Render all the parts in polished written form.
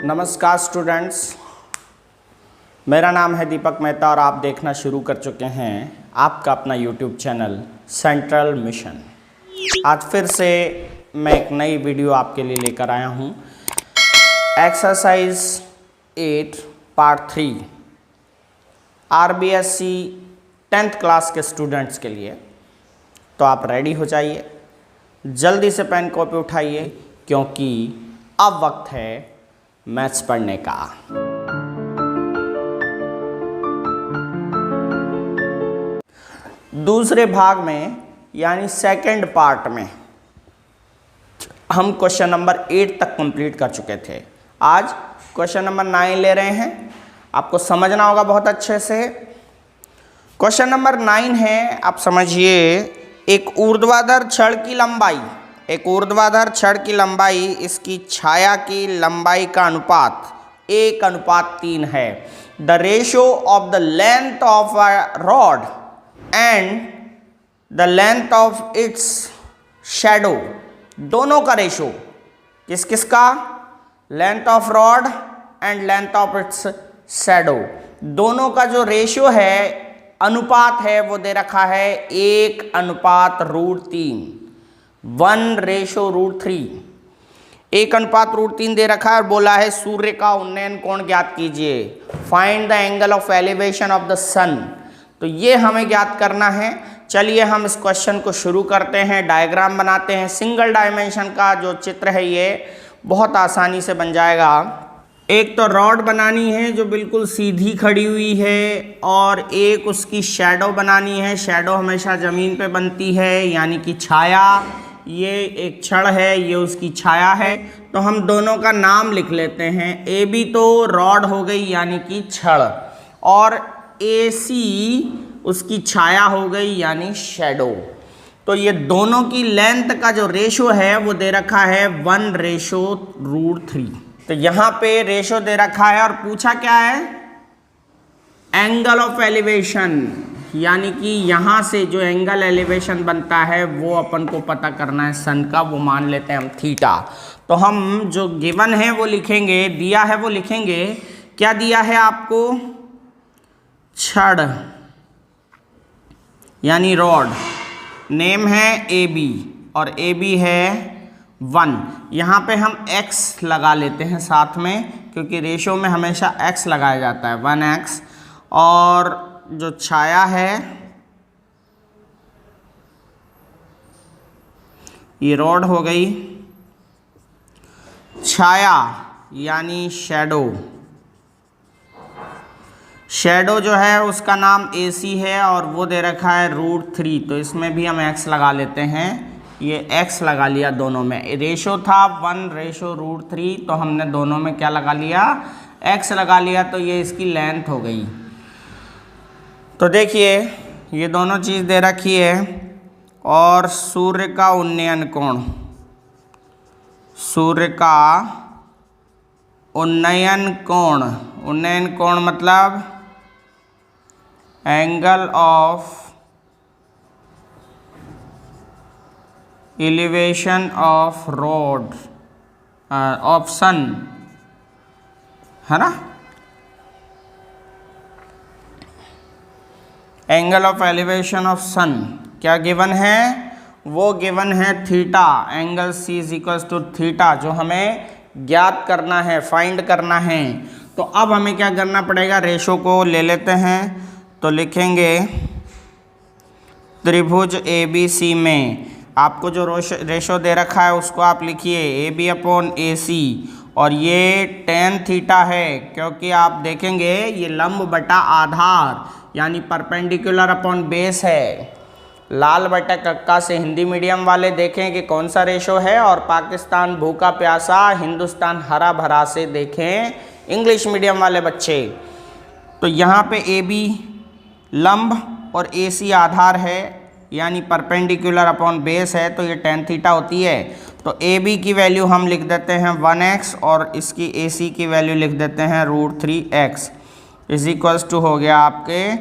नमस्कार स्टूडेंट्स, मेरा नाम है दीपक मेहता और आप देखना शुरू कर चुके हैं आपका अपना यूट्यूब चैनल सेंट्रल मिशन। आज फिर से मैं एक नई वीडियो आपके लिए लेकर आया हूं। Exercise 8 part 3 RBSC 10th class के स्टूडेंट्स के लिए। तो आप रेडी हो जाइए, जल्दी से पेन कॉपी उठाइए क्योंकि अब वक्त है मैथ्स पढ़ने का। दूसरे भाग में यानी सेकंड पार्ट में हम क्वेश्चन नंबर 8 तक कंप्लीट कर चुके थे। आज क्वेश्चन नंबर 9 ले रहे हैं, आपको समझना होगा बहुत अच्छे से। क्वेश्चन नंबर 9 है, आप समझिए, एक ऊर्ध्वाधर छड़ की लंबाई, एक ऊर्ध्वाधर छड़ की लंबाई इसकी छाया की लंबाई का अनुपात 1:3 है। The ratio of the length of a rod and the length of its shadow, दोनों का रेशो किस किस का, length of rod and length of its shadow, दोनों का जो रेशियो है, अनुपात है, वो दे रखा है 1:3, 1:3, 1:3 दे रखा है और बोला है सूर्य का उन्नयन कोण ज्ञात कीजिए। Find the angle of elevation of the sun. तो ये हमें ज्ञात करना है। चलिए हम इस क्वेश्चन को शुरू करते हैं, डायग्राम बनाते हैं। सिंगल डायमेंशन का जो चित्र है ये बहुत आसानी से बन जाएगा। एक तो रॉड बनानी है जो बिल्कुल सीधी खड़ी हुई है और एक उसकी शैडो बनानी है। शैडो हमेशा ज़मीन पे बनती है यानी कि छाया। ये एक छड़ है, ये उसकी छाया है। तो हम दोनों का नाम लिख लेते हैं। ए बी तो रॉड हो गई यानी कि छड़, और ए सी उसकी छाया हो गई यानी शैडो। तो ये दोनों की लेंथ का जो रेशो है वो दे रखा है 1:3। तो यहाँ पे रेशो दे रखा है और पूछा क्या है, एंगल ऑफ एलिवेशन, यानी कि यहाँ से जो एंगल एलिवेशन बनता है वो अपन को पता करना है सन का, वो मान लेते हैं हम थीटा। तो हम जो गिवन है वो लिखेंगे, दिया है वो लिखेंगे। क्या दिया है आपको, छड़ यानी रॉड, नेम है ए बी और ए बी है 1। यहाँ पे हम x लगा लेते हैं साथ में क्योंकि रेशो में हमेशा x लगाया जाता है, 1x। और जो छाया है ये रॉड हो गई, छाया यानी शैडो, शैडो जो है उसका नाम AC है और वो दे रखा है √3। तो इसमें भी हम x लगा लेते हैं, ये x लगा लिया दोनों में। रेशो था 1:3, तो हमने दोनों में क्या लगा लिया, x लगा लिया। तो ये इसकी लेंथ हो गई। तो देखिए ये दोनों चीज़ दे रखी है। और सूर्य का उन्नयन कोण, सूर्य का उन्नयन कोण, उन्नयन कोण मतलब angle of elevation of rod of sun, है ना। Angle of elevation of sun क्या गिवन है, वो गिवन है थीटा। एंगल C = थीटा, जो हमें ज्ञात करना है, फाइंड करना है। तो अब हमें क्या करना पड़ेगा, रेशो को ले लेते हैं। तो लिखेंगे त्रिभुज ABC में आपको जो रेशो दे रखा है उसको आप लिखिए AB/AC, और ये tan थीटा है क्योंकि आप देखेंगे ये लंब बटा आधार यानी परपेंडिकुलर अपॉन बेस है। लाल बटा कक्का से हिंदी मीडियम वाले देखें कि कौन सा रेशो है, और पाकिस्तान भूखा प्यासा हिंदुस्तान हरा भरा से देखें इंग्लिश मीडियम वाले बच्चे। तो यहाँ पे AB लंब और AC आधार है यानी परपेंडिकुलर अपॉन बेस है, तो ये tan थीटा होती है। तो AB की वैल्यू हम लिख देते हैं 1x और इसकी AC की वैल्यू लिख देते हैं √3x = हो गया आपके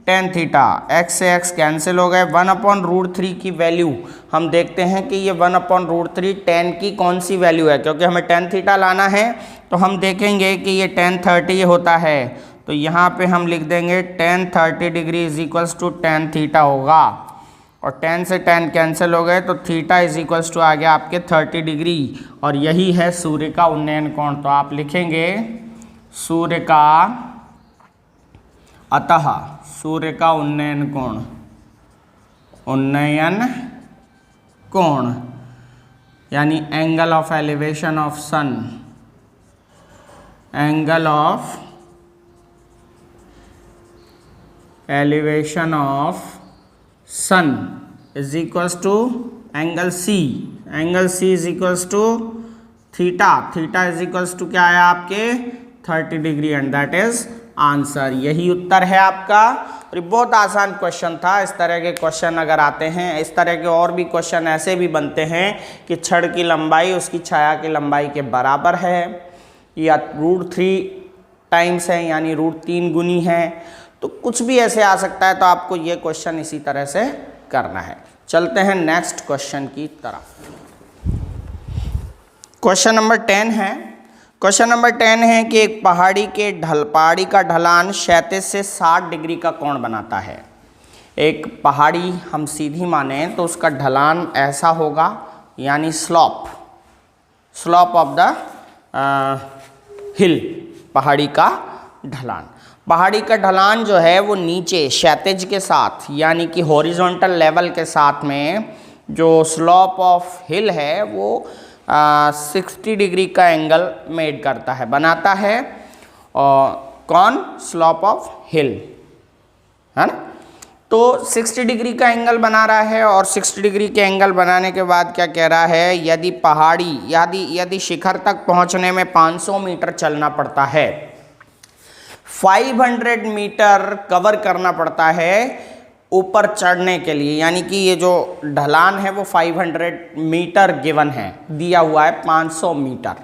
tan थीटा। x से x कैंसिल हो गए, 1/√3 की वैल्यू हम देखते हैं कि ये 1/√3 tan की कौन सी वैल्यू है, क्योंकि हमें tan थीटा लाना है तो हम देखेंगे कि ये tan 30 होता है, तो यहाँ पे हम लिख देंगे tan 30 degree is equals to tan theta होगा, और tan से tan कैंसिल हो गए तो थीटा इज इक्वल्स टू आ गया आपके 30 डिग्री, और यही है सूर्य का उन्नयन कोण। तो आप लिखेंगे सूर्य का, अतः सूर्य का उन्नयन कोण, उन्नयन कोण यानी angle of elevation of sun, angle of elevation of sun is equals to angle C, angle C is equals to theta, theta is equals to क्या है आपके 30 degree, and that is answer. यही उत्तर है आपका। और ये बहुत आसान क्वेश्चन था। इस तरह के क्वेश्चन अगर आते हैं, इस तरह के और भी क्वेश्चन ऐसे भी बनते हैं कि छड़ की लंबाई उसकी छाया की लंबाई के बराबर है, या √3 टाइम्स है, यानी √3 गुनी है, तो कुछ भी ऐसे आ सकता है। तो आपको ये क्वेश्चन इसी तरह से करना है। चलते हैं नेक्स्ट क्वेश्चन की तरफ। क्वेश्चन नंबर 10 है। क्वेश्चन नंबर 10 है कि एक पहाड़ी का ढलान क्षैतिज से 60 डिग्री का कोण बनाता है। एक पहाड़ी हम सीधी माने तो उसका ढलान ऐसा होगा, यानी स्लॉप ऑफ द हिल, पहाड़ी का ढलान। पहाड़ी का ढलान जो है वो नीचे क्षैतिज के साथ यानी कि हॉरिजॉन्टल लेवल के साथ में जो स्लॉप ऑफ हिल है वो 60 डिग्री का एंगल मेड करता है, बनाता है। और कौन? स्लॉप ऑफ हिल, है ना। तो 60 डिग्री का एंगल बना रहा है, और 60 डिग्री के एंगल बनाने के बाद क्या कह रहा है, यदि पहाड़ी यदि शिखर तक पहुंचने में 500 मीटर चलना पड़ता है, 500 मीटर कवर करना पड़ता है ऊपर चढ़ने के लिए, यानी कि ये जो ढलान है वो 500 मीटर गिवन है, दिया हुआ है 500 मीटर।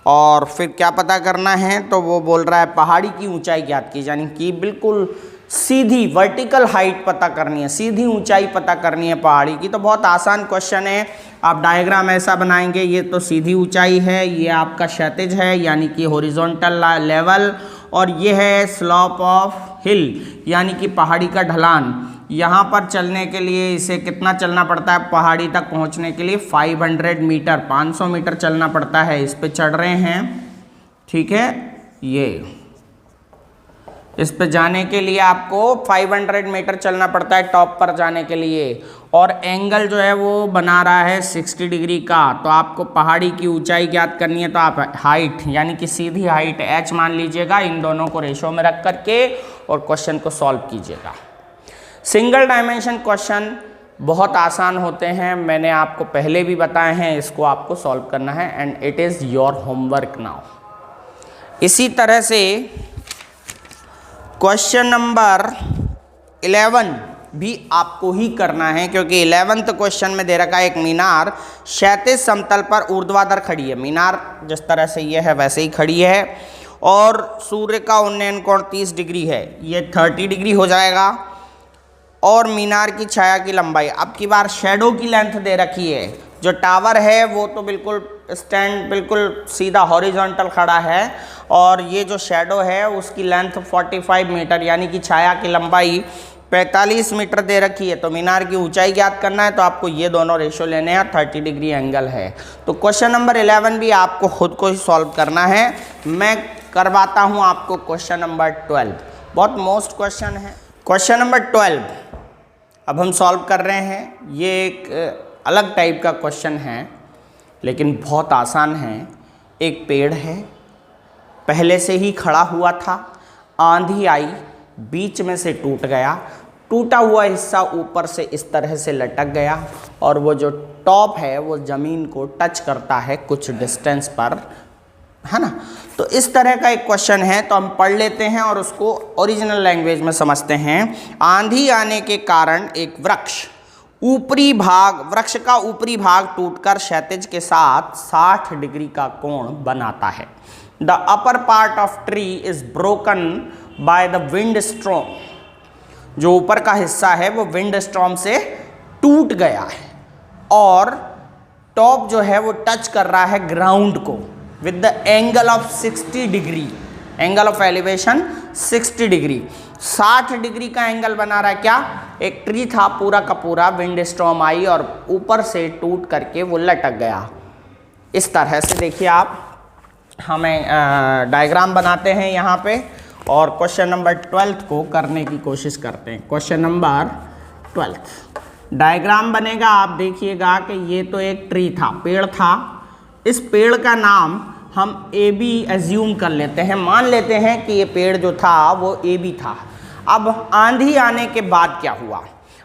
और फिर क्या पता करना है, तो वो बोल रहा है पहाड़ी की ऊंचाई ज्ञात की, यानी कि बिल्कुल सीधी वर्टिकल हाइट पता करनी है, सीधी ऊंचाई पता करनी है पहाड़ी की। तो बहुत आसान क्वेश्चन है। आप डायग्राम ऐसा बनाएंगे, ये तो सीधी ऊंचाई है, ये आपका क्षैतिज है यानी कि हॉरिजॉन्टल लेवल, और ये है स्लॉप ऑफ हिल यानी कि पहाड़ी का ढलान। यहाँ पर चलने के लिए इसे कितना चलना पड़ता है, पहाड़ी तक पहुँचने के लिए 500 मीटर, 500 मीटर चलना पड़ता है। इस पे चढ़ रहे हैं, ठीक है। ये इस पे जाने के लिए आपको 500 मीटर चलना पड़ता है टॉप पर जाने के लिए, और एंगल जो है वो बना रहा है 60 डिग्री का। तो आपको पहाड़ी की ऊंचाई ज्ञात करनी है, तो आप हाइट यानी कि सीधी हाइट h मान लीजिएगा, इन दोनों को रेशो में रख करके और क्वेश्चन को सॉल्व कीजिएगा। सिंगल डायमेंशन क्वेश्चन बहुत आसान होते हैं, मैंने आपको पहले भी बताए हैं, इसको आपको सॉल्व करना है, and it is your homework now. इसी तरह से क्वेश्चन नंबर 11 भी आपको ही करना है, क्योंकि 11th क्वेश्चन में दे रखा है एक मीनार क्षैतिज समतल पर ऊर्ध्वाधर खड़ी है। मीनार जिस तरह से ये है वैसे ही खड़ी है, और सूर्य का उन्नयन कोण 30 डिग्री है, ये 30 डिग्री हो जाएगा। और मीनार की छाया की लंबाई, अब की बार शेडो की लेंथ दे रखी है। जो टावर है वो तो बिल्कुल स्टैंड बिल्कुल सीधा हॉरिजॉन्टल खड़ा है, और ये जो शेडो है उसकी लेंथ 45 मीटर यानी कि छाया की लंबाई 45 मीटर दे रखी है। तो मीनार की ऊंचाई ज्ञात करना है, तो आपको ये दोनों रेशो लेने हैं, 30 डिग्री एंगल है। तो क्वेश्चन नंबर 11 भी आपको खुद को ही सॉल्व करना है। मैं करवाता हूँ आपको क्वेश्चन नंबर 12, बहुत मोस्ट क्वेश्चन है। क्वेश्चन नंबर 12 अब हम सॉल्व कर रहे हैं। ये एक अलग टाइप का क्वेश्चन है, लेकिन बहुत आसान है। एक पेड़ है, पहले से ही खड़ा हुआ था, आंधी आई, बीच में से टूट गया, टूटा हुआ हिस्सा ऊपर से इस तरह से लटक गया, और वो जो टॉप है वो ज़मीन को टच करता है कुछ डिस्टेंस पर, है ना। तो इस तरह का एक क्वेश्चन है, तो हम पढ़ लेते हैं और उसको ओरिजिनल लैंग्वेज में समझते हैं। आंधी आने के कारण एक वृक्ष का ऊपरी भाग टूटकर क्षैतिज के साथ 60 डिग्री का कोण बनाता है। The upper part of tree is broken by the wind storm, जो ऊपर का हिस्सा है वो विंड स्ट्रॉम से टूट गया है, और टॉप जो है वो टच कर रहा है ग्राउंड को, with the angle of 60 degree, angle of elevation 60 degree, 60 degree का एंगल बना रहा है। क्या? एक ट्री था पूरा का पूरा, विंड स्टॉर्म आई और ऊपर से टूट करके वो लटक गया। इस तरह से देखिए आप, हमें डायग्राम बनाते हैं यहाँ पे और क्वेश्चन नंबर 12 को करने की कोशिश करते हैं। क्वेश्चन नंबर 12 डायग्राम बनेगा। आप देखिएगा कि ये तो एक ट्री था, पेड़ था। इस पेड़ का नाम हम ए बी एज्यूम कर लेते हैं, मान लेते हैं कि ये पेड़ जो था वो ए बी था। अब आंधी आने के बाद क्या हुआ?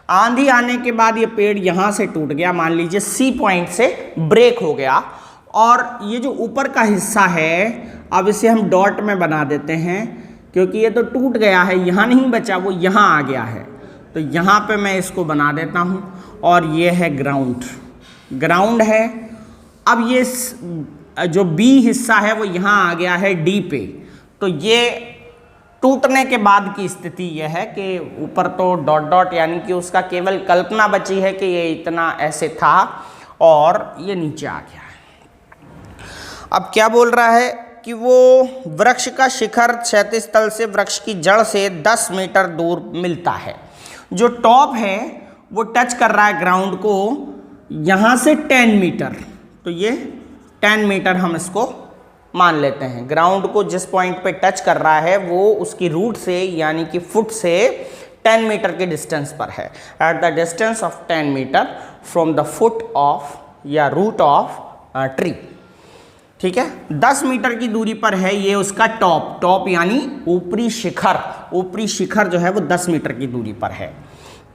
आंधी आने के बाद ये पेड़ यहाँ से टूट गया, मान लीजिए सी पॉइंट से ब्रेक हो गया, और ये जो ऊपर का हिस्सा है अब इसे हम डॉट में बना देते हैं, क्योंकि ये तो टूट गया है, यहाँ नहीं बचा, वो यहाँ आ गया है। तो यहाँ पे मैं इसको बना देता हूँ और ये है ग्राउंड, ग्राउंड है। अब ये जो बी हिस्सा है वो यहाँ आ गया है डी पे। तो ये टूटने के बाद की स्थिति यह है कि ऊपर तो डॉट डॉट, यानी कि उसका केवल कल्पना बची है कि ये इतना ऐसे था और ये नीचे आ गया है। अब क्या बोल रहा है कि वो वृक्ष का शिखर क्षैतिज तल से वृक्ष की जड़ से 10 मीटर दूर मिलता है। जो टॉप है वो टच कर रहा है ग्राउंड को यहाँ से 10 मीटर, तो ये 10 मीटर हम इसको मान लेते हैं। ग्राउंड को जिस पॉइंट पे टच कर रहा है वो उसकी रूट से, यानी कि फुट से 10 मीटर के डिस्टेंस पर है। At the distance of 10 meter from the foot of या रूट ऑफ ट्री, ठीक है। 10 मीटर की दूरी पर है ये उसका टॉप, टॉप यानी ऊपरी शिखर, ऊपरी शिखर जो है वो 10 मीटर की दूरी पर है।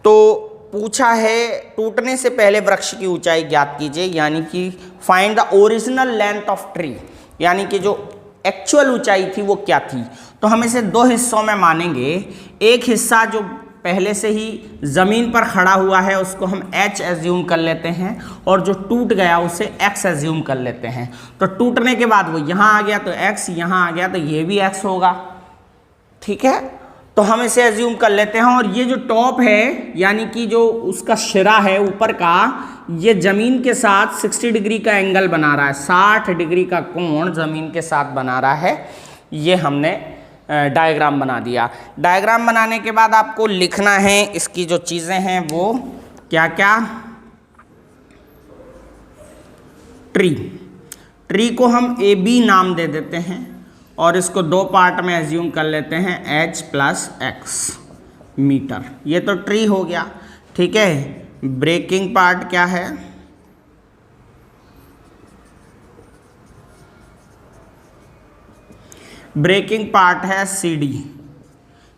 तो पूछा है टूटने से पहले वृक्ष की ऊंचाई ज्ञात कीजिए, यानी कि find the original length of tree, यानी कि जो एक्चुअल ऊंचाई थी वो क्या थी। तो हम इसे दो हिस्सों में मानेंगे। एक हिस्सा जो पहले से ही ज़मीन पर खड़ा हुआ है उसको हम h एज्यूम कर लेते हैं, और जो टूट गया उसे x एज्यूम कर लेते हैं। तो टूटने के बाद वो यहाँ आ गया तो x, यहाँ आ गया तो ये भी x होगा, ठीक है। तो हम इसे एज्यूम कर लेते हैं। और ये जो टॉप है, यानी कि जो उसका शिरा है ऊपर का, ये ज़मीन के साथ 60 डिग्री का एंगल बना रहा है, 60 डिग्री का कोण ज़मीन के साथ बना रहा है। ये हमने डायग्राम बना दिया। डायग्राम बनाने के बाद आपको लिखना है इसकी जो चीज़ें हैं वो क्या क्या। ट्री, ट्री को हम ए बी नाम दे देते हैं और इसको दो पार्ट में एज्यूम कर लेते हैं, h + x मीटर। ये तो ट्री हो गया, ठीक है। ब्रेकिंग पार्ट क्या है? ब्रेकिंग पार्ट है CD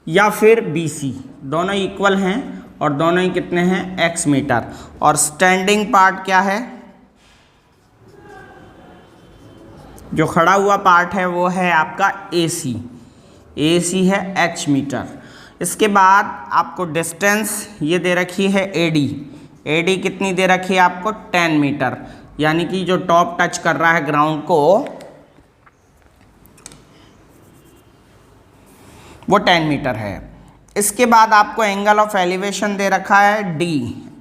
या फिर BC, दोनों इक्वल हैं और दोनों ही कितने हैं? x meter. और स्टैंडिंग पार्ट क्या है? जो खड़ा हुआ पार्ट है वो है आपका AC, AC है h मीटर। इसके बाद आपको डिस्टेंस ये दे रखी है AD, AD कितनी दे रखी है आपको? 10 मीटर, यानी कि जो टॉप टच कर रहा है ग्राउंड को वो 10 मीटर है। इसके बाद आपको एंगल ऑफ एलिवेशन दे रखा है D,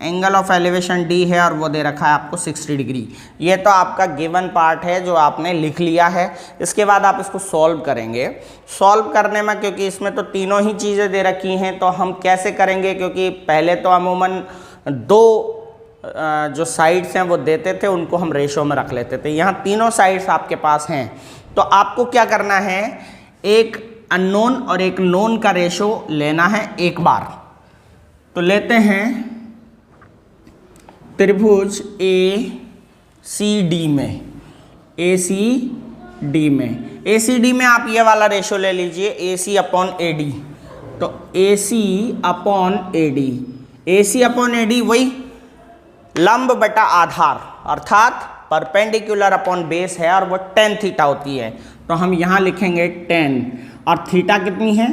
angle of elevation D है और वो दे रखा है आपको 60 डिग्री। ये तो आपका गिवन पार्ट है जो आपने लिख लिया है। इसके बाद आप इसको सॉल्व करेंगे। सॉल्व करने में क्योंकि इसमें तो तीनों ही चीज़ें दे रखी हैं तो हम कैसे करेंगे, क्योंकि पहले तो अमूमन दो जो साइड्स हैं वो देते थे, उनको हम रेशो में रख लेते थे। यहाँ तीनों साइड्स आपके पास हैं तो आपको क्या करना है, एक अननोन और एक नोन का रेशो लेना है एक बार। तो लेते हैं त्रिभुज ACD में, ACD में, ACD में आप ये वाला रेशो ले लीजिए AC/AD। तो AC/AD, AC/AD वही लंब बटा आधार अर्थात परपेंडिकुलर अपॉन बेस है और वो tan थीटा होती है। तो हम यहाँ लिखेंगे tan, और थीटा कितनी है?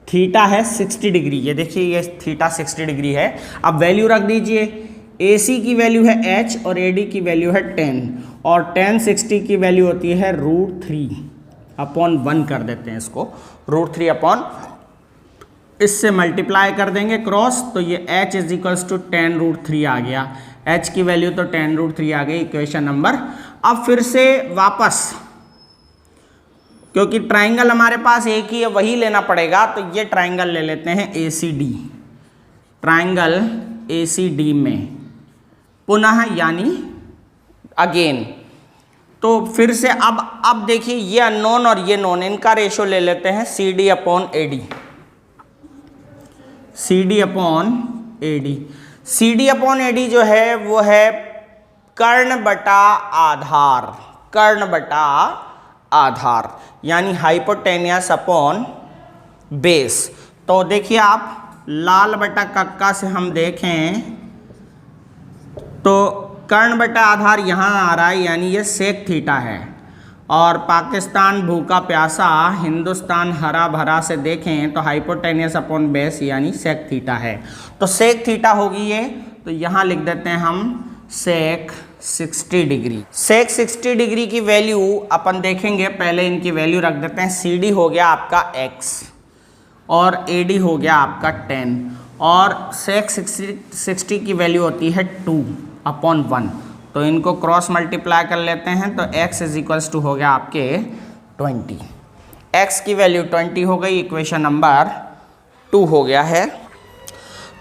थीटा है 60 डिग्री। ये देखिए ये थीटा 60 डिग्री है। अब वैल्यू रख दीजिए, AC की वैल्यू है h और AD की वैल्यू है 10, और tan 60 की वैल्यू होती है √3/1 कर देते हैं इसको, √3 इससे मल्टीप्लाई कर देंगे क्रॉस, तो ये h = tan √3 आ गया। h की वैल्यू तो tan √3 आ गई, इक्वेशन नंबर। अब फिर से वापस क्योंकि ट्राइंगल हमारे पास एक ही है वही लेना पड़ेगा, तो ये ट्राइंगल ले लेते हैं ACD, ट्राइंगल ACD में पुनः यानी अगेन। तो फिर से अब देखिए ये अननोन और ये नोन, इनका रेशो ले लेते हैं CD upon AD, CD upon AD। CD upon AD जो है वो है कर्ण बटा आधार, कर्ण बटा आधार यानी हाइपोटेनियस अपॉन बेस। तो देखिए आप लाल बटा कक्का से हम देखें तो कर्ण बटा आधार यहाँ आ रहा है यानी ये सेक थीटा है, और पाकिस्तान भूखा प्यासा हिंदुस्तान हरा भरा से देखें तो हाइपोटेनियस अपॉन बेस यानी सेक थीटा है। तो सेक थीटा होगी ये, तो यहाँ लिख देते हैं हम सेक 60 डिग्री। सेक 60 डिग्री की वैल्यू अपन देखेंगे, पहले इनकी वैल्यु रख देते हैं। CD हो गया आपका x और AD हो गया आपका 10, और सेक 60 की वैल्यू होती है 2/1, तो इनको क्रॉस मल्टीप्लाई कर लेते हैं तो x इज इक्वल्स टू हो गया आपके 20। x की वैल्यू 20 हो गई, इक्वेशन नंबर 2 हो गया है।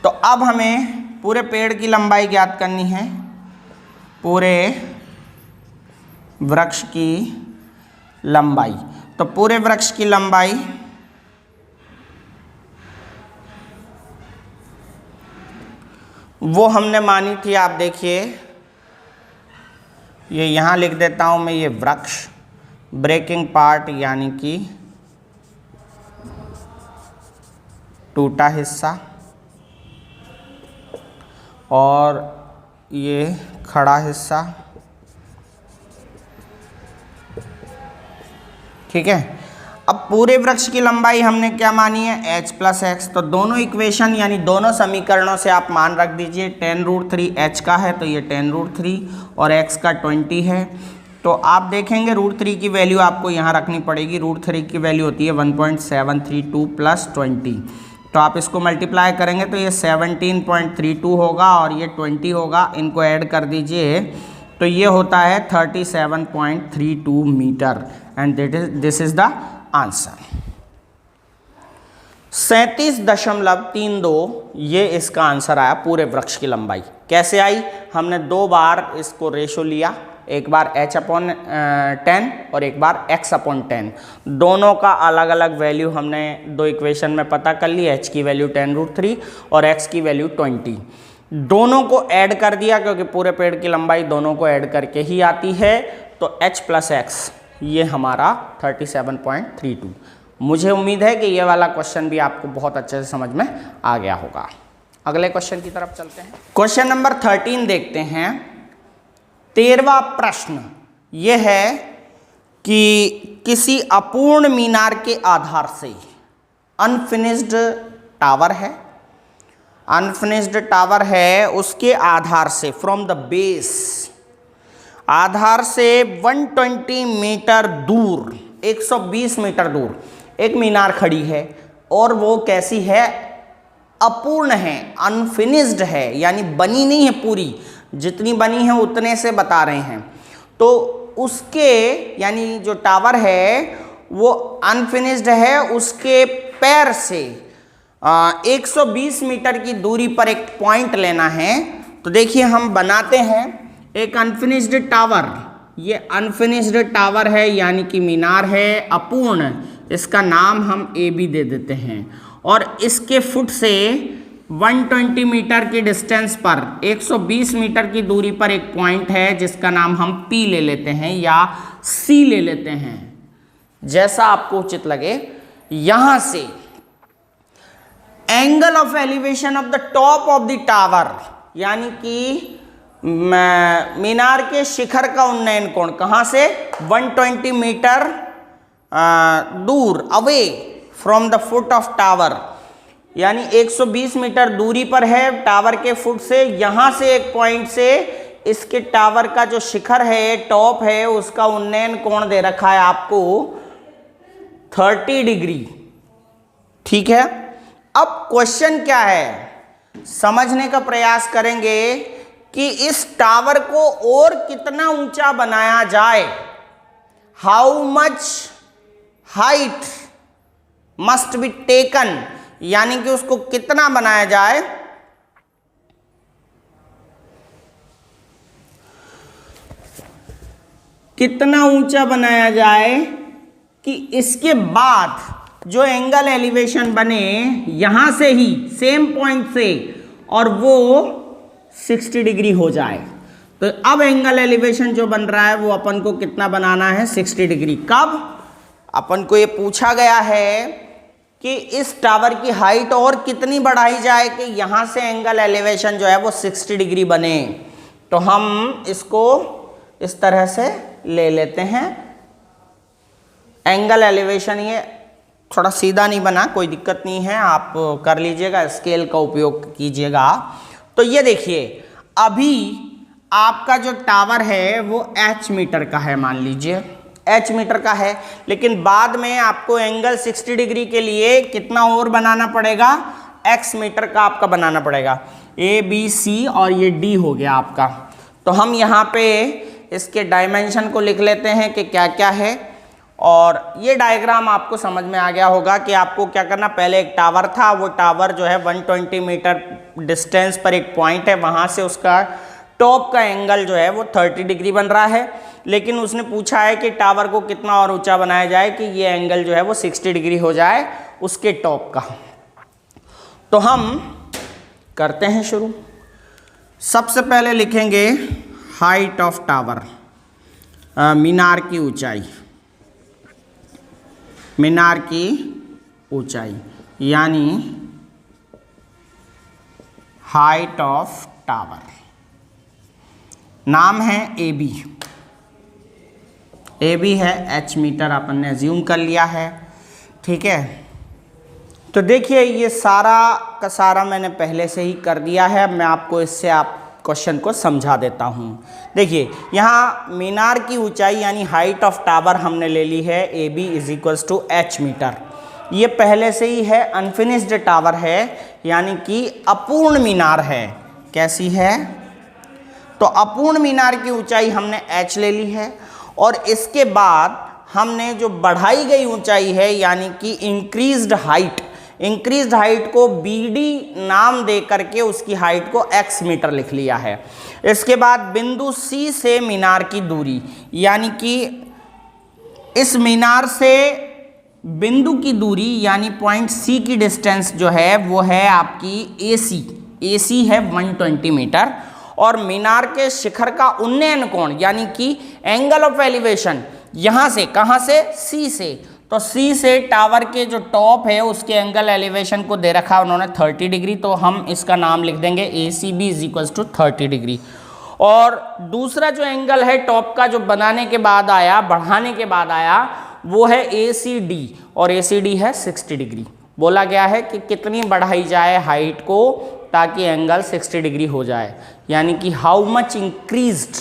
तो अब हमें पूरे पेड़ की लंबाई ज्ञात करनी है, पूरे वृक्ष की लंबाई। तो पूरे वृक्ष की लंबाई वो हमने मानी थी, आप देखिए ये यहाँ लिख देता हूँ मैं, ये वृक्ष ब्रेकिंग पार्ट यानी कि टूटा हिस्सा, और ये खड़ा हिस्सा, ठीक है। अब पूरे वृक्ष की लंबाई हमने क्या मानी है, h प्लस एक्स। तो दोनों इक्वेशन यानी दोनों समीकरणों से आप मान रख दीजिए, 10√3 h का है तो ये 10√3 और x का 20 है। तो आप देखेंगे √3 की वैल्यू आपको यहाँ रखनी पड़ेगी, √3 की वैल्यू होती है 1.732 प्लस 20, तो आप इसको मल्टीप्लाई करेंगे तो ये 17.32 होगा और ये 20 होगा, इनको ऐड कर दीजिए तो ये होता है 37.32 meter, and this is the answer. 37.32 ये इसका आंसर आया, पूरे वृक्ष की लंबाई। कैसे आई, हमने दो बार इसको रेशो लिया, एक बार h/10 और एक बार x/10। दोनों का अलग अलग वैल्यू हमने दो इक्वेशन में पता कर ली, h की वैल्यू 10√3 और x की वैल्यू 20। दोनों को ऐड कर दिया क्योंकि पूरे पेड़ की लंबाई दोनों को ऐड करके ही आती है, तो h प्लस x ये हमारा 37.32। मुझे उम्मीद है कि ये वाला क्वेश्चन भी आपको बहुत अच्छे से समझ में आ गया होगा। अगले क्वेश्चन की तरफ चलते हैं। क्वेश्चन नंबर 13 देखते हैं। 13वां प्रश्न ये है कि किसी अपूर्ण मीनार के आधार से, अनफिनिश्ड टावर है, अनफिनिश्ड टावर है, उसके आधार से फ्रॉम द बेस, आधार से 120 मीटर दूर, 120 मीटर दूर एक मीनार खड़ी है, और वो कैसी है, अपूर्ण है, अनफिनिश्ड है, यानी बनी नहीं है पूरी, जितनी बनी है उतने से बता रहे हैं। तो उसके यानी जो टावर है वो अनफिनिश्ड है, उसके पैर से 120 मीटर की दूरी पर एक पॉइंट लेना है। तो देखिए हम बनाते हैं एक अनफिनिश्ड टावर, ये अनफिनिश्ड टावर है यानी कि मीनार है अपूर्ण, इसका नाम हम AB दे देते हैं, और इसके फुट से 120 मीटर की डिस्टेंस पर 120 मीटर की दूरी पर एक पॉइंट है जिसका नाम हम P ले लेते हैं या C ले लेते हैं, जैसा आपको उचित लगे। यहां से angle of elevation of the top of the tower, यानी कि मीनार के शिखर का उन्नयन कोण कहां से, 120 मीटर दूर, away from the foot of tower, यानी 120 मीटर दूरी पर है टावर के फुट से। यहां से एक पॉइंट से इसके टावर का जो शिखर है, टॉप है, उसका उन्नयन कोण दे रखा है आपको 30 डिग्री, ठीक है। अब क्वेश्चन क्या है, समझने का प्रयास करेंगे कि इस टावर को और कितना ऊंचा बनाया जाए, हाइट मस्ट बी टेकन, यानी कि उसको कितना बनाया जाए, कितना ऊंचा बनाया जाए कि इसके बाद जो एंगल एलिवेशन बने यहां से ही सेम पॉइंट से और वो 60 डिग्री हो जाए। तो अब एंगल एलिवेशन जो बन रहा है वो अपन को कितना बनाना है, 60 डिग्री। कब? अपन को ये पूछा गया है कि इस टावर की हाइट और कितनी बढ़ाई जाए कि यहां से एंगल एलिवेशन जो है वो 60 डिग्री बने। तो हम इसको इस तरह से ले लेते हैं। एंगल एलिवेशन ये थोड़ा सीधा नहीं बना, कोई दिक्कत नहीं है, आप कर लीजिएगा, स्केल का उपयोग कीजिएगा। तो ये देखिए, अभी आपका जो टावर है वो h मीटर का है, मान लीजिए h मीटर का है, लेकिन बाद में आपको एंगल 60 डिग्री के लिए कितना और बनाना पड़ेगा, x मीटर का आपका बनाना पड़ेगा। A B C और ये D हो गया आपका। तो हम यहाँ पे इसके डायमेंशन को लिख लेते हैं कि क्या क्या है, और ये डायग्राम आपको समझ में आ गया होगा कि आपको क्या करना। पहले एक टावर था, वो टावर जो है 120 मीटर डिस्टेंस पर एक पॉइंट है, वहाँ से उसका टॉप का एंगल जो है वो 30 डिग्री बन रहा है, लेकिन उसने पूछा है कि टावर को कितना और ऊंचा बनाया जाए कि ये एंगल जो है वो 60 डिग्री हो जाए उसके टॉप का। तो हम करते हैं शुरू। सबसे पहले लिखेंगे हाइट ऑफ टावर, मीनार की ऊंचाई, मीनार की ऊंचाई यानी हाइट ऑफ टावर। नाम है ए बी, ए बी है, h मीटर अपन ने अज्यूम कर लिया है, ठीक है। तो देखिए ये सारा का सारा मैंने पहले से ही कर दिया है, मैं आपको इससे आप क्वेश्चन को समझा देता हूँ। देखिए यहाँ मीनार की ऊंचाई यानी हाइट ऑफ टावर हमने ले ली है A B is equals to h meter. ये पहले से ही है, अनफिनिश्ड टावर है, यानी कि अपूर्ण मीनार है। कैसी है? तो अपूर्ण मीनार की ऊंचाई हमने h ले ली है, और इसके बाद हमने जो बढ़ाई गई ऊंचाई है यानी कि इंक्रीज्ड हाइट, इंक्रीज्ड हाइट को BD नाम दे करके उसकी हाइट को x मीटर लिख लिया है। इसके बाद बिंदु C से मीनार की दूरी, यानी कि इस मीनार से बिंदु की दूरी यानी पॉइंट C की डिस्टेंस जो है वो है आपकी AC है 120 मीटर, और मीनार के शिखर का उन्नयन कोण यानी कि एंगल ऑफ एलिवेशन यहाँ से, कहाँ से? C से। तो C से टावर के जो टॉप है उसके एंगल एलिवेशन को दे रखा है उन्होंने 30 डिग्री, तो हम इसका नाम लिख देंगे ACB is equals to 30 degree. और दूसरा जो एंगल है टॉप का जो बनाने के बाद आया, बढ़ाने के बाद आया, वो है ACD, और ACD है 60 डिग्री। बोला गया है कि कितनी बढ़ाई जाए हाइट को ताकि एंगल 60 डिग्री हो जाए, यानी कि हाउ मच इंक्रीज्ड,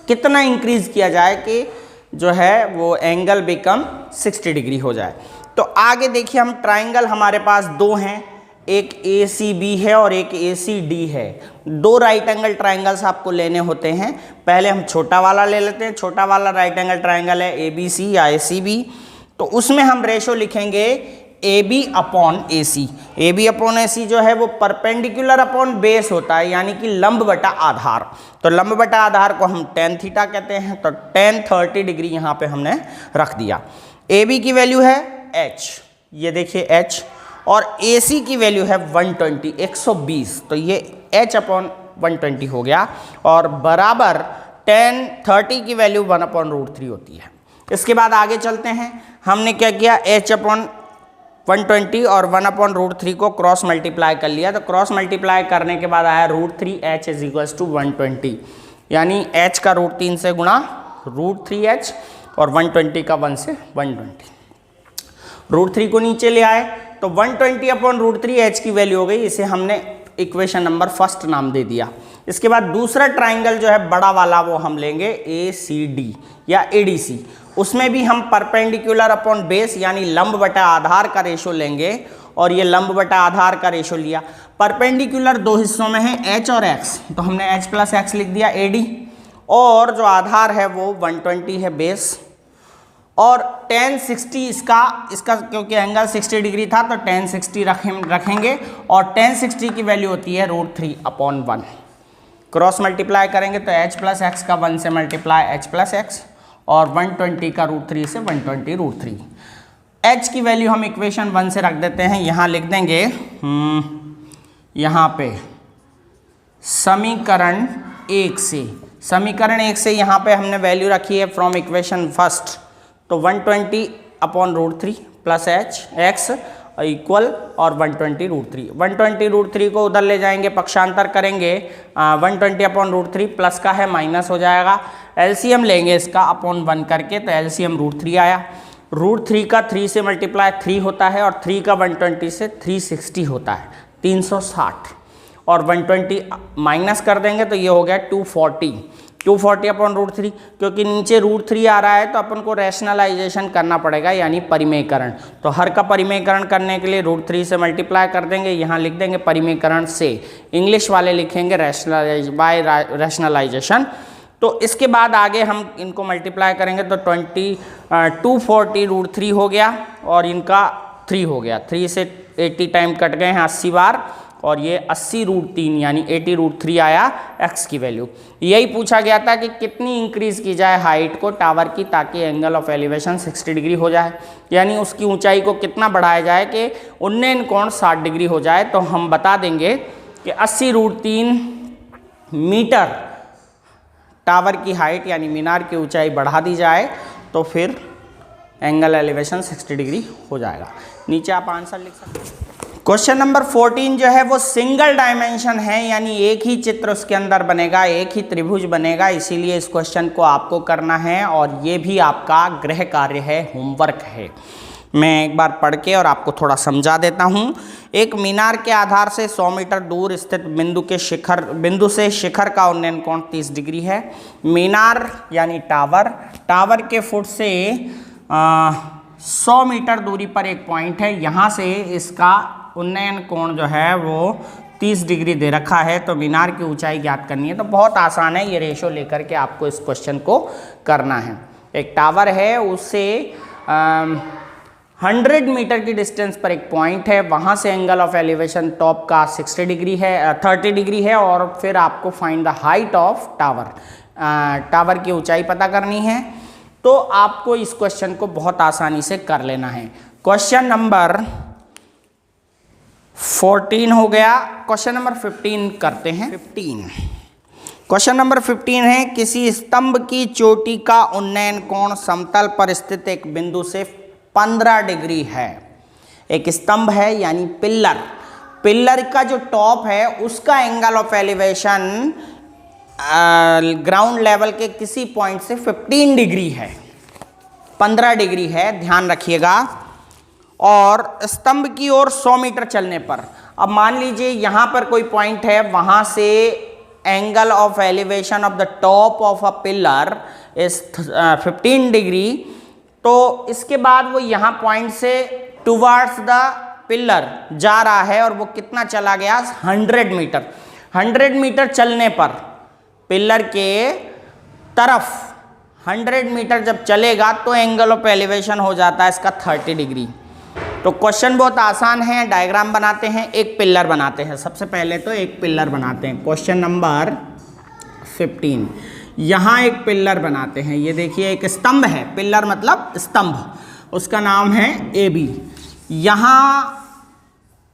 कितना इंक्रीज किया जाए कि जो है वो एंगल बिकम 60 डिग्री हो जाए। तो आगे देखिए, हम ट्राइंगल हमारे पास दो हैं, एक ACB है और एक ACD है। दो राइट एंगल ट्राइंगल्स आपको लेने होते हैं। पहले हम छोटा वाला ले लेते हैं, छोटा वाला राइट एंगल ट्राइंगल है ABC या ACB। तो उसमें हम रेशो लिखेंगे AB upon AC। AB upon AC जो है वो परपेंडिकुलर अपॉन बेस होता है, यानी कि लंब बटा आधार। तो लंब बटा आधार को हम tan थीटा कहते हैं, तो tan 30 डिग्री यहाँ पे हमने रख दिया। AB की वैल्यू है H, ये देखिए H, और AC की वैल्यू है 120 तो ये H अपॉन 120 हो गया, और बराबर tan 30 की वैल्यू 1/√3 होती है। इसके बाद आगे चलते हैं, हमने क्या किया, H अपॉन 120 और 1/√3 को क्रॉस मल्टीप्लाई कर लिया। तो क्रॉस मल्टीप्लाई करने के बाद आया √3H इज इक्वल्स टू 120, यानी H का √3 से गुणा √3H और 120 का 1 से 120। √3 को नीचे ले आए तो 120 अपॉन √3H की वैल्यू हो गई, इसे हमने इक्वेशन नंबर फर्स्ट नाम दे दिया। इसके बाद दूसरा ट्राइंगल जो है बड़ा वाला वो हम लेंगे ACD या ADC। उसमें भी हम परपेंडिकुलर अपॉन बेस यानी लंब बटा आधार का रेशो लेंगे, और ये लंब बटा आधार का रेशो लिया। परपेंडिकुलर दो हिस्सों में है H और X, तो हमने H प्लस X लिख दिया AD, और जो आधार है वो 120 है बेस, और tan 60 इसका क्योंकि एंगल 60 डिग्री था तो tan 60 रखेंगे और tan 60 की वैल्यू होती है √3/1। क्रॉस मल्टीप्लाई करेंगे तो h प्लस एक्स का 1 से मल्टीप्लाई h प्लस एक्स और 120 का √3 से 120 √3। h की वैल्यू हम इक्वेशन 1 से रख देते हैं, यहाँ लिख देंगे यहाँ पे समीकरण 1 से यहाँ पे हमने वैल्यू रखी है फ्रॉम इक्वेशन फर्स्ट, तो 120/√3 प्लस x इक्वल और 120√3। 120√3 को उधर ले जाएंगे, पक्षांतर करेंगे 120/√3 प्लस का है माइनस हो जाएगा, एलसीएम लेंगे इसका अपॉन 1 करके तो एलसीएम √3 आया। √3 का 3 से मल्टीप्लाई 3 होता है और 3 का 120 से 360 होता है 360 और 120 माइनस कर देंगे तो ये हो गया 240/√3। क्योंकि नीचे √3 आ रहा है तो अपन को रैशनलाइजेशन करना पड़ेगा यानी परिमेयकरण, तो हर का परिमेयकरण करने के लिए √3 से मल्टीप्लाई कर देंगे, यहाँ लिख देंगे परिमेयकरण से, इंग्लिश वाले लिखेंगे रैशनलाइजेशन। तो इसके बाद आगे हम इनको मल्टीप्लाई करेंगे तो 240√3 हो गया और इनका 3 हो गया, 3 से 80 टाइम कट गए हैं 80 बार और ये 80√3 यानी 80√3 आया x की वैल्यू। यही पूछा गया था कि कितनी इंक्रीज की जाए हाइट को टावर की ताकि एंगल ऑफ एलिवेशन 60 डिग्री हो जाए, यानी उसकी ऊंचाई को कितना बढ़ाया जाए कि उन्नयन कोण 60 डिग्री हो जाए। तो हम बता देंगे कि 80√3 मीटर टावर की हाइट यानी मीनार की ऊंचाई बढ़ा दी जाए तो फिर एंगल एलिवेशन 60 डिग्री हो जाएगा। नीचे आप आंसर लिख सकते हैं। क्वेश्चन नंबर 14 जो है वो सिंगल डायमेंशन है, यानी एक ही चित्र उसके अंदर बनेगा, एक ही त्रिभुज बनेगा, इसीलिए इस क्वेश्चन को आपको करना है और ये भी आपका गृह कार्य है, होमवर्क है। मैं एक बार पढ़ के और आपको थोड़ा समझा देता हूँ। एक मीनार के आधार से 100 मीटर दूर स्थित बिंदु से शिखर का उन्नयन कोण 30 डिग्री है। मीनार यानी टावर के फुट से 100 मीटर दूरी पर एक पॉइंट है, यहाँ से इसका उन्नयन कोण जो है वो 30 डिग्री दे रखा है, तो मीनार की ऊंचाई ज्ञात करनी है। तो बहुत आसान है, ये रेशो लेकर के आपको इस क्वेश्चन को करना है। एक टावर है, उससे 100 मीटर की डिस्टेंस पर एक पॉइंट है, वहाँ से एंगल ऑफ एलिवेशन टॉप का 60 डिग्री है 30 डिग्री है और फिर आपको find the height of tower की ऊंचाई पता करनी है। तो आपको इस क्वेश्चन को बहुत आसानी से कर लेना है। क्वेश्चन नंबर 14 हो गया, क्वेश्चन नंबर 15 करते हैं। क्वेश्चन नंबर 15 है, किसी स्तंभ की चोटी का उन्नयन कोण समतल पर स्थित एक बिंदु से 15 डिग्री है। एक स्तंभ है यानी पिल्लर का जो टॉप है उसका angle of elevation ground level के किसी पॉइंट से 15 डिग्री है, 15 डिग्री है, ध्यान रखिएगा। और स्तंभ की ओर 100 मीटर चलने पर, अब मान लीजिए यहाँ पर कोई पॉइंट है, वहाँ से angle of elevation of the top of a pillar is 15 degree, तो इसके बाद वो यहाँ पॉइंट से टुवर्ड्स द पिलर जा रहा है और वो कितना चला गया 100 मीटर। 100 मीटर चलने पर पिलर के तरफ 100 मीटर जब चलेगा तो एंगल ऑफ एलिवेशन हो जाता है इसका 30 डिग्री। तो क्वेश्चन बहुत आसान है, डायग्राम बनाते हैं, एक पिलर बनाते हैं। सबसे पहले तो एक पिलर बनाते हैं। क्वेश्चन नंबर 15, यहाँ एक पिलर बनाते हैं। ये देखिए एक स्तंभ है, पिलर मतलब स्तंभ, उसका नाम है AB। यहाँ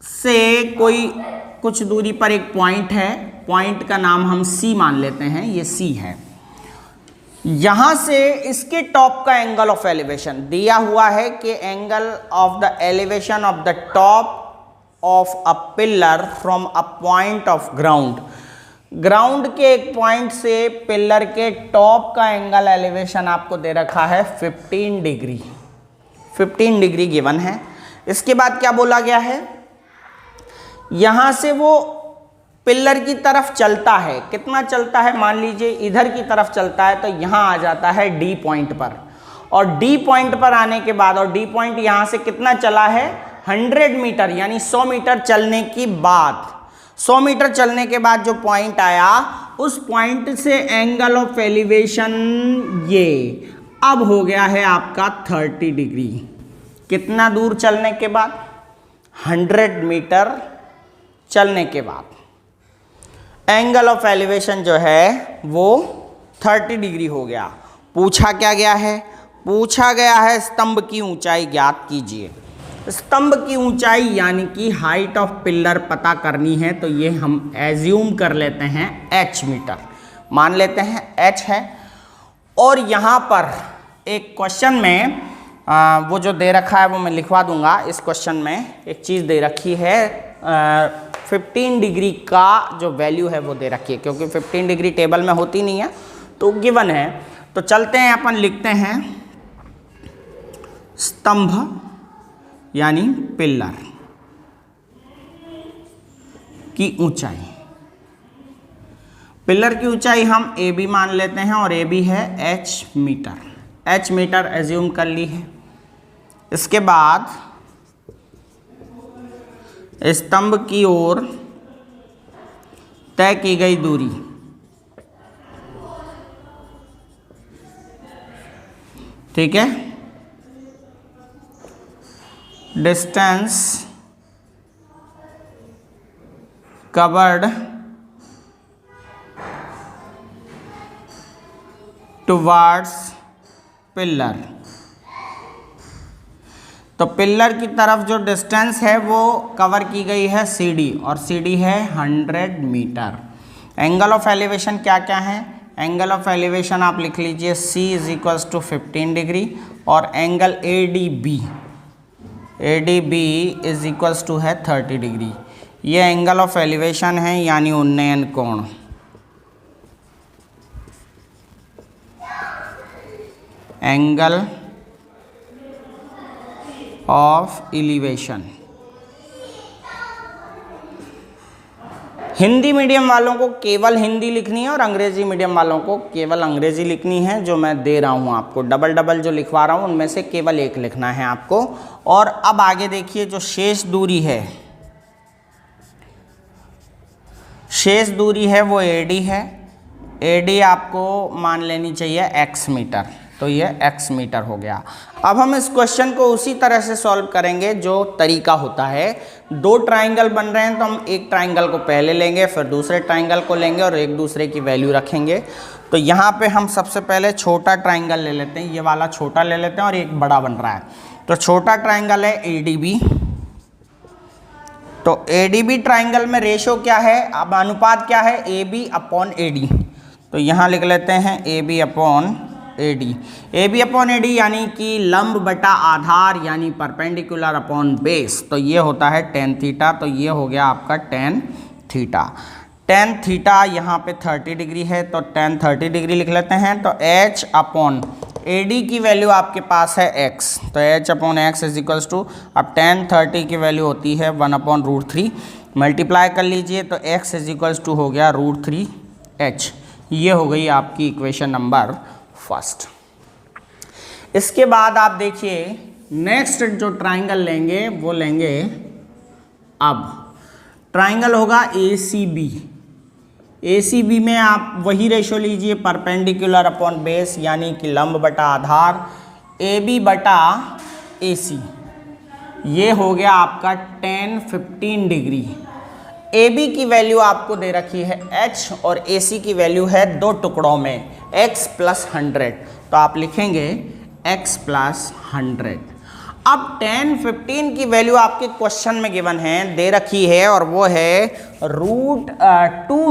से कोई कुछ दूरी पर एक पॉइंट है, पॉइंट का नाम हम C मान लेते हैं, ये C है। यहाँ से इसके टॉप का एंगल ऑफ एलिवेशन दिया हुआ है कि angle of the elevation of the top of a pillar from a point of ground के एक पॉइंट से पिलर के टॉप का एंगल एलिवेशन आपको दे रखा है 15 डिग्री। 15 डिग्री गिवन है। इसके बाद क्या बोला गया है, यहाँ से वो पिलर की तरफ चलता है, कितना चलता है, मान लीजिए इधर की तरफ चलता है तो यहाँ आ जाता है D पॉइंट पर, और D पॉइंट पर आने के बाद, और D पॉइंट यहाँ से कितना चला है 100 मीटर यानी 100 मीटर चलने की बाद, 100 मीटर चलने के बाद जो पॉइंट आया उस पॉइंट से एंगल ऑफ एलिवेशन ये अब हो गया है आपका 30 डिग्री। कितना दूर चलने के बाद? 100 मीटर चलने के बाद एंगल ऑफ एलिवेशन जो है वो 30 डिग्री हो गया। पूछा क्या गया है? पूछा गया है स्तंभ की ऊंचाई ज्ञात कीजिए। स्तंभ की ऊंचाई यानी कि हाइट ऑफ पिलर पता करनी है, तो ये हम एज्यूम कर लेते हैं h मीटर, मान लेते हैं h है। और यहाँ पर एक क्वेश्चन में वो जो दे रखा है वो मैं लिखवा दूंगा। इस क्वेश्चन में एक चीज़ दे रखी है, 15 डिग्री का जो वैल्यू है वो दे रखी है, क्योंकि 15 डिग्री टेबल में होती नहीं है तो गिवन है। तो चलते हैं, अपन लिखते हैं स्तंभ यानी पिलर की ऊंचाई। पिलर की ऊंचाई हम ए बी मान लेते हैं और ए बी है h meter. h meter assume कर ली है। इसके बाद स्तंभ की ओर तय की गई दूरी, ठीक है, डिस्टेंस कवर्ड टुवार्ड्स पिलर। तो पिलर की तरफ जो डिस्टेंस है वो कवर की गई है CD, और CD है 100 मीटर। एंगल ऑफ एलिवेशन क्या क्या है? एंगल ऑफ एलिवेशन आप लिख लीजिए C = 15 डिग्री, और एंगल ADB है 30 डिग्री। ये एंगल ऑफ एलिवेशन है, यानी उन्नयन कोण। Angle of elevation. Hindi medium वालों को केवल हिंदी लिखनी है और अंग्रेजी मीडियम वालों को केवल अंग्रेजी लिखनी है। जो मैं दे रहा हूँ आपको डबल जो लिखवा रहा हूँ उनमें से केवल एक लिखना है आपको। और अब आगे देखिए, जो शेष दूरी है, शेष दूरी है वो AD है। AD आपको मान लेनी चाहिए x मीटर, तो ये x मीटर हो गया। अब हम इस क्वेश्चन को उसी तरह से सॉल्व करेंगे जो तरीका होता है। दो ट्राइंगल बन रहे हैं तो हम एक ट्राइंगल को पहले लेंगे, फिर दूसरे ट्राइंगल को लेंगे और एक दूसरे की वैल्यू रखेंगे। तो यहाँ पे हम सबसे पहले छोटा ट्राइंगल ले लेते हैं, ये वाला छोटा ले लेते हैं और एक बड़ा बन रहा है। तो छोटा ट्राइंगल है ADB। तो ADB ट्राइंगल में रेशो क्या है, अब अनुपात क्या है, AB/AD। तो यहाँ लिख लेते हैं AB/AD। AB/AD यानी कि लंब बटा आधार यानी परपेंडिकुलर अपॉन बेस। तो ये होता है tan थीटा। तो ये हो गया आपका tan थीटा। tan थीटा यहाँ पे 30 डिग्री है, तो tan 30 डिग्री लिख लेते हैं। तो H/AD की वैल्यू आपके पास है x, तो H/x = अब tan 30 की वैल्यू होती है 1/√3। मल्टीप्लाई कर लीजिए तो x = हो गया √3h। ये हो गई आपकी इक्वेशन नंबर फर्स्ट। इसके बाद आप देखिए नेक्स्ट जो ट्राइंगल लेंगे वो लेंगे, अब ट्राइंगल होगा ACB। ACB में आप वही रेशो लीजिए, परपेंडिकुलर अपॉन बेस यानी कि लंब बटा आधार, AB/AC। ये हो गया आपका tan 15 डिग्री। AB की वैल्यू आपको दे रखी है h और AC की वैल्यू है दो टुकड़ों में x + 100। तो आप लिखेंगे x + 100। अब tan 15 की वैल्यू आपके क्वेश्चन में गिवन है, दे रखी है, और वो है √2 -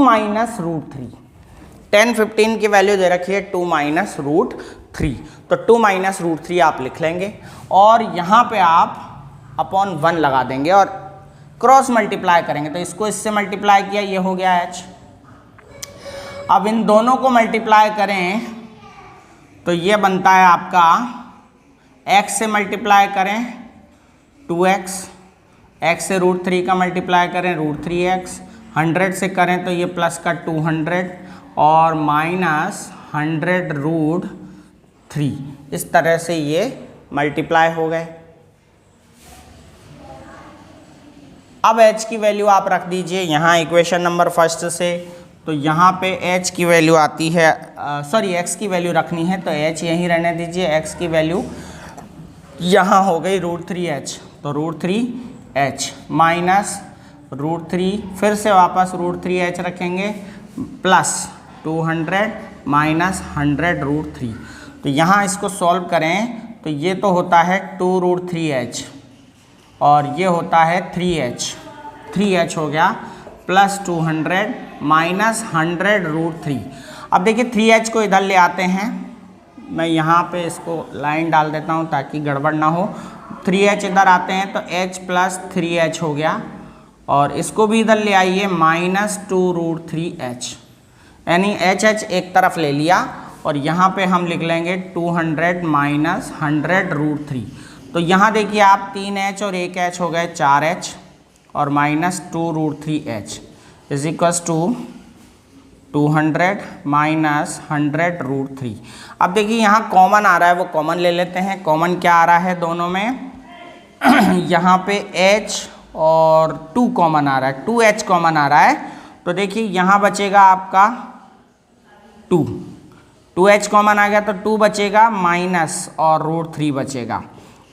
√3। tan 15 की वैल्यू दे रखी है 2 - √3। तो 2 - √3 आप लिख लेंगे और यहाँ पे आप अपॉन 1 लगा देंगे और क्रॉस मल्टीप्लाई करेंगे। तो इसको इससे मल्टीप्लाई किया, ये हो गया h। अब इन दोनों को मल्टीप्लाई करें तो ये बनता है आपका x से मल्टीप्लाई करें 2x, x से √3 का मल्टीप्लाई करें √3x, 100 से करें तो ये प्लस का 200 और -100√3। इस तरह से ये मल्टीप्लाई हो गए। अब h की वैल्यू आप रख दीजिए यहाँ इक्वेशन नंबर फर्स्ट से। तो यहाँ पे h की वैल्यू आती है, सॉरी x की वैल्यू रखनी है तो h यहीं रहने दीजिए, x की वैल्यू यहाँ हो गई √3h, तो √3h माइनस √3, फिर से वापस √3h रखेंगे प्लस 200 माइनस 100 √3। तो यहाँ इसको सॉल्व करें तो ये तो होता है 2√3h और ये होता है 3h हो गया प्लस 200 माइनस 100 √3। अब देखिए 3h को इधर ले आते हैं, मैं यहाँ पे इसको लाइन डाल देता हूँ ताकि गड़बड़ ना हो। 3h इधर आते हैं तो h प्लस 3h हो गया और इसको भी इधर ले आइए माइनस 2√3h, यानी h एक तरफ ले लिया और यहाँ पे हम लिख लेंगे 200 माइनस 100 √3। तो यहाँ देखिए आप 3h और 1h हो गए 4h और minus 2√3h is equals to 200 minus 100 √3। अब देखिए यहाँ कॉमन आ रहा है, वो कॉमन ले लेते हैं। कॉमन क्या आ रहा है दोनों में यहाँ पे h और 2 कॉमन आ रहा है, 2h कॉमन आ रहा है। तो देखिए यहाँ बचेगा आपका 2h कॉमन आ गया तो 2 बचेगा माइनस और √3 बचेगा,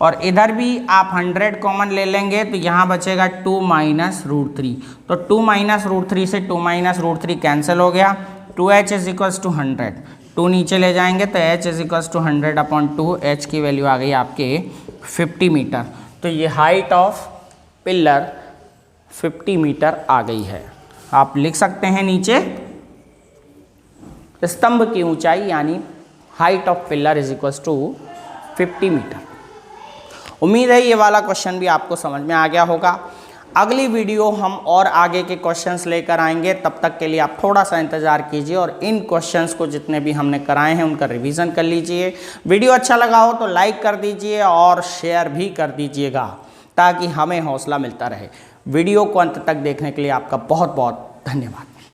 और इधर भी आप 100 कॉमन ले लेंगे तो यहाँ बचेगा 2 माइनस √3। तो 2 माइनस √3 से 2 माइनस √3 कैंसिल हो गया, 2h इज इक्वल्स टू 100, 2 नीचे ले जाएंगे तो h is equals to 100/2, h की वैल्यू आ गई आपके 50 मीटर। तो ये हाइट ऑफ पिलर 50 मीटर आ गई है। आप लिख सकते हैं नीचे स्तंभ की ऊंचाई यानी height of pillar is equals to 50 meter. उम्मीद है ये वाला क्वेश्चन भी आपको समझ में आ गया होगा। अगली वीडियो हम और आगे के क्वेश्चंस लेकर आएंगे, तब तक के लिए आप थोड़ा सा इंतज़ार कीजिए और इन क्वेश्चंस को जितने भी हमने कराए हैं उनका रिवीजन कर लीजिए। वीडियो अच्छा लगा हो तो लाइक कर दीजिए और शेयर भी कर दीजिएगा ताकि हमें हौसला मिलता रहे। वीडियो को अंत तक देखने के लिए आपका बहुत बहुत धन्यवाद।